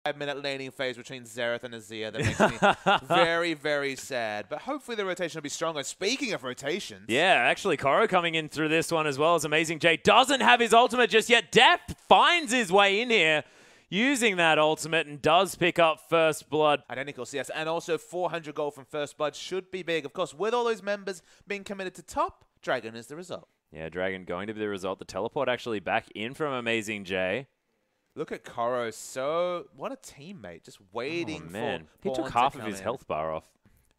5-minute laning phase between Xerath and Azir that makes me very, very sad. But hopefully the rotation will be stronger. Speaking of rotations. Yeah, actually, Koro coming in through this one as well as AmazingJ. Doesn't have his ultimate just yet. Deft finds his way in here using that ultimate and does pick up First Blood. Identical CS. And also 400 gold from First Blood should be big. Of course, with all those members being committed to top, Dragon is the result. Yeah, Dragon going to be the result. The teleport actually back in from AmazingJ. Look at Koro. So, what a teammate. Just waiting for He took half of his health bar off.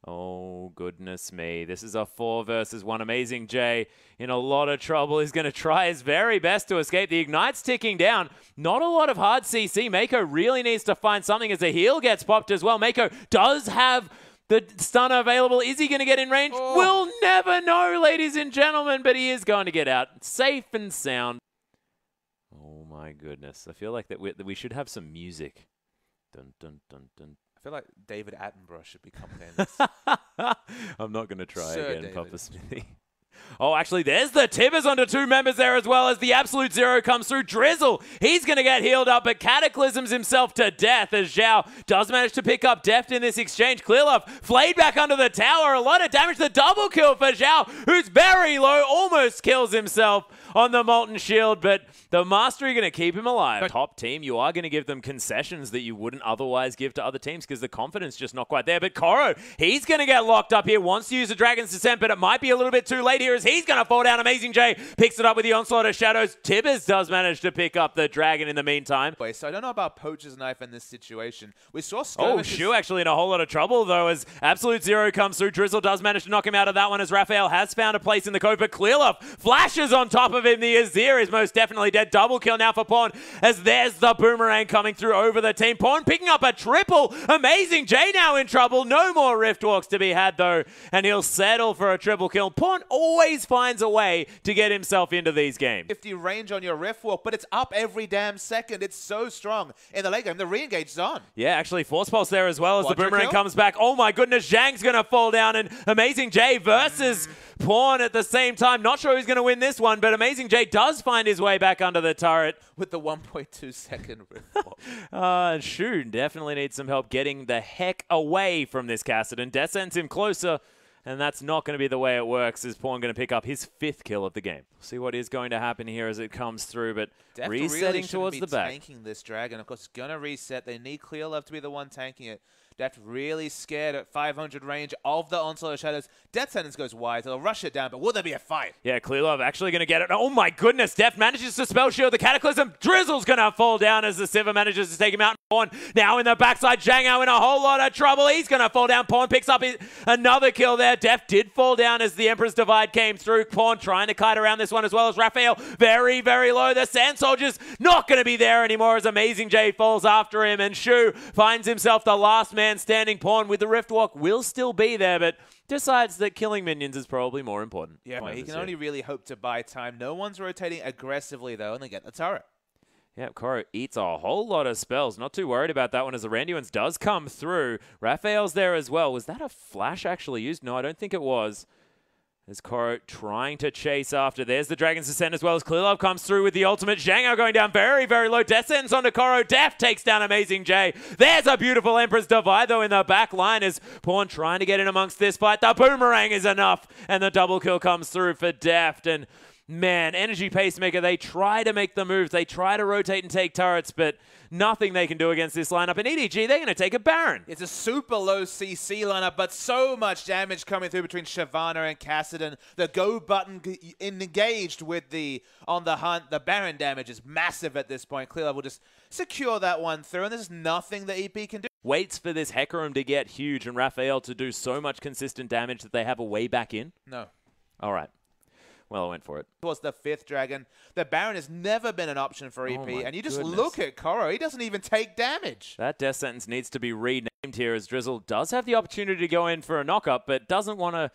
Oh, goodness me. This is a 4 versus 1. AmazingJ in a lot of trouble. He's going to try his very best to escape. The Ignite's ticking down. Not a lot of hard CC. meiko really needs to find something as the heal gets popped as well. meiko does have the stunner available. Is he going to get in range? Oh. We'll never know, ladies and gentlemen, but he is going to get out safe and sound. Oh my goodness. I feel like that we should have some music. Dun, dun, dun, dun. I feel like David Attenborough should be coming in. I'm not going to try Sir again, David. Papa Smithy. Oh, actually, there's the Tibbers onto 2 members there as well as the Absolute Zero comes through. Drizzle, he's going to get healed up, but cataclysms himself to death as Zhao does manage to pick up Deft in this exchange. clearlove flayed back under the tower. A lot of damage. The double kill for Zhao, who's very low, almost kills himself on the Molten Shield, but the Mastery going to keep him alive. Top team, you are going to give them concessions that you wouldn't otherwise give to other teams because the confidence just not quite there. But Koro, he's going to get locked up here, wants to use the Dragon's Descent, but it might be a little bit too late here as he's going to fall down. AmazingJ picks it up with the Onslaught of Shadows. Tibbers does manage to pick up the Dragon in the meantime. Wait, so I don't know about Poacher's Knife in this situation. We saw Shu actually in a whole lot of trouble though as Absolute Zero comes through. Drizzle does manage to knock him out of that one as Raphael has found a place in the code, but clearlove flashes on top of him. The Azir is most definitely dead. Double kill now for Pawn as there's the boomerang coming through over the team. Pawn picking up a triple. AmazingJ now in trouble. No more Rift Walks to be had though, and he'll settle for a triple kill. Pawn always finds a way to get himself into these games. 50 range on your Rift Walk, but it's up every damn second. It's so strong. In the late game, the re-engage's on. Yeah, actually Force Pulse there as well as the boomerang kill? comes back. Oh my goodness, Zhang's going to fall down and AmazingJ versus Pawn at the same time. Not sure who's going to win this one, but AmazingJ does find his way back under the turret. With the 1.2 second Rift Walk. Shu definitely needs some help getting the heck away from this Kassadin. Death sends him closer, and that's not going to be the way it works. Is Pawn going to pick up his 5th kill of the game? See what is going to happen here as it comes through, but Deft resetting really towards the back. Tanking this Dragon. Of course, it's going to reset. They need clearlove to be the one tanking it. Deft really scared at 500 range of the Onslaught of Shadows. Death Sentence goes wide. They'll rush it down, but will there be a fight? Yeah, clearlove actually going to get it. Oh my goodness, Deft manages to spell shield the Cataclysm. Drizzle's going to fall down as the Sivir manages to take him out. Pawn now in the backside. ZangAo in a whole lot of trouble. He's going to fall down. Pawn picks up another kill there. Deft did fall down as the Emperor's Divide came through. Pawn trying to kite around this one as well as Raphael. Very, very low. The Sand Soldier's not going to be there anymore as AmazingJ falls after him, and Shu finds himself the last man standing. Pawn with the Rift Walk will still be there, but decides that killing minions is probably more important. Yeah, he can only really hope to buy time. No one's rotating aggressively, though, and they get the turret. Yeah, Koro eats a whole lot of spells. Not too worried about that one as the Randuin's does come through. Raphael's there as well. Was that a flash actually used? No, I don't think it was. As Koro trying to chase after. There's the Dragon's Descent as well as clearlove comes through with the ultimate. ZangAo going down very, very low. Death sentence onto Koro. Deft takes down AmazingJ. There's a beautiful Emperor's Divide though in the back line as Pawn trying to get in amongst this fight. The boomerang is enough and the double kill comes through for Deft. And man, Energy Pacemaker, they try to make the moves. They try to rotate and take turrets, but nothing they can do against this lineup. And EDG, they're going to take a Baron. It's a super low CC lineup, but so much damage coming through between Shyvana and Kassadin. The go button engaged with the on the hunt. The Baron damage is massive at this point. clearlove will just secure that one through, and there's nothing the EP can do. Waits for this Hecarim to get huge and Raphael to do so much consistent damage that they have a way back in? No. All right. Well, I went for it. It was the 5th Dragon. The Baron has never been an option for EP, and you just look at Koro. He doesn't even take damage. That death sentence needs to be renamed here as Drizzle does have the opportunity to go in for a knock-up, but doesn't want to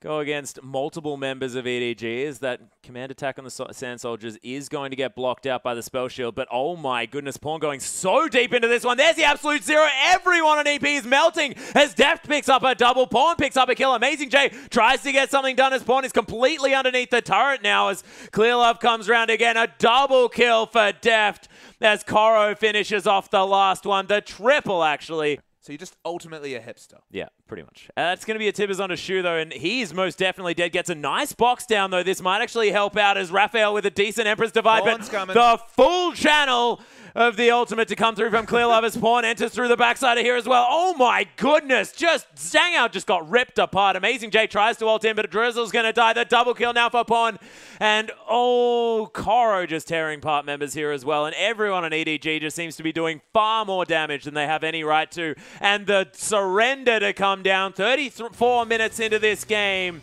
go against multiple members of EDG, as that command attack on the Sand Soldiers is going to get blocked out by the spell shield. But oh my goodness, Pawn going so deep into this one. There's the Absolute Zero. Everyone on EP is melting as Deft picks up a double. Pawn picks up a kill. AmazingJ tries to get something done as Pawn is completely underneath the turret now as clearlove comes around again. A double kill for Deft. as Koro finishes off the last one. The triple, actually. So you're just ultimately a hipster. Yeah, pretty much. It's going to be a Tibbers on a shoe, though, and he's most definitely dead. Gets a nice box down, though. This might actually help out as Raphael with a decent Empress Divide, but the full channel of the ultimate to come through from clearlove as Pawn enters through the backside of here as well. Oh my goodness, ZangAo just got ripped apart. AmazingJ tries to ult in, but Drizzle's going to die. The double kill now for Pawn. And Koro just tearing part members here as well. And everyone on EDG just seems to be doing far more damage than they have any right to. And the surrender to come down 34 minutes into this game.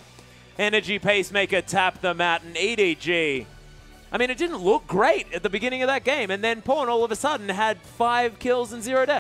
Energy Pacemaker tapped the mat, and EDG, I mean, it didn't look great at the beginning of that game, and then Pawn all of a sudden had 5 kills and 0 deaths.